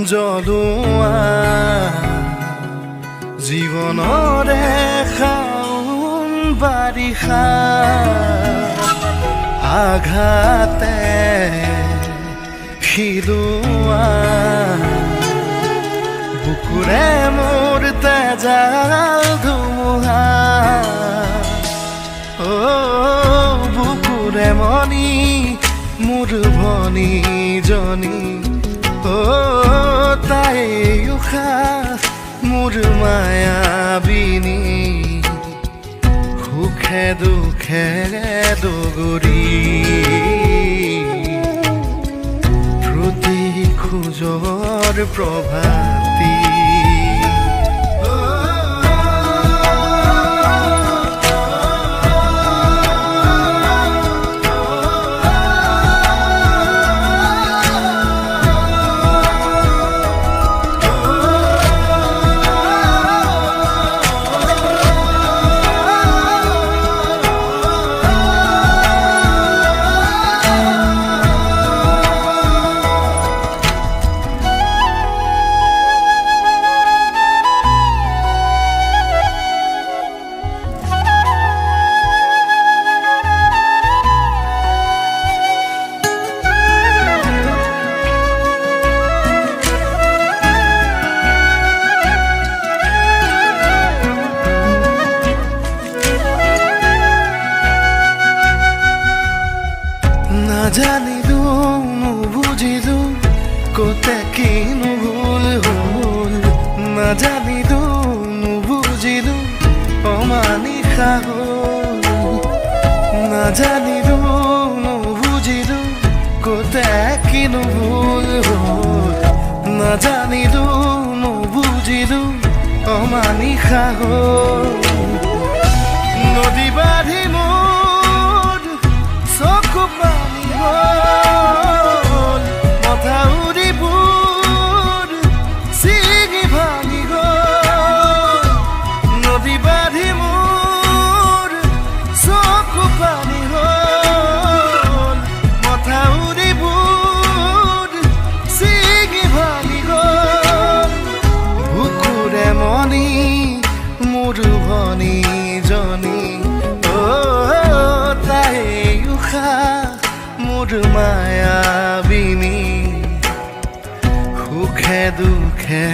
জ্বলোৱা জীৱনৰে শাওন বাৰিষা আঘাতে শিলোৱা বুকুৰে মোৰ তেজাল ধুমুহা বুকুৰে মনি মোৰ ভনীজনী তাই উশাহ মোৰ মায়াবিনী সুখে দুখে দগৰি প্ৰতি খোজৰ প্ৰভাতী নাজানিলো নুবুজিলো কতে কিনো ভুল হ'ল নাজানিলো নুবুজিলো অমানিশা হ'ল নাজানিলো নুবুজিলো কতে কিনো ভুল হ'ল নাজানিলো নুবুজিলো অমানিশা হ'ল নদী বাঢ়ি মোৰ চকু পানী মথাউৰিবোৰ ছিঙি ভাঙি গ'ল নদী বাঢ়ি মোৰ চকু পানী হ'ল মথাউৰিবোৰ ছিঙি ভাঙি গ'ল বুকুৰে মনি মোৰ ভনীজনী তাই উশাহ মোৰ মায়াবিনী সুখে দুখে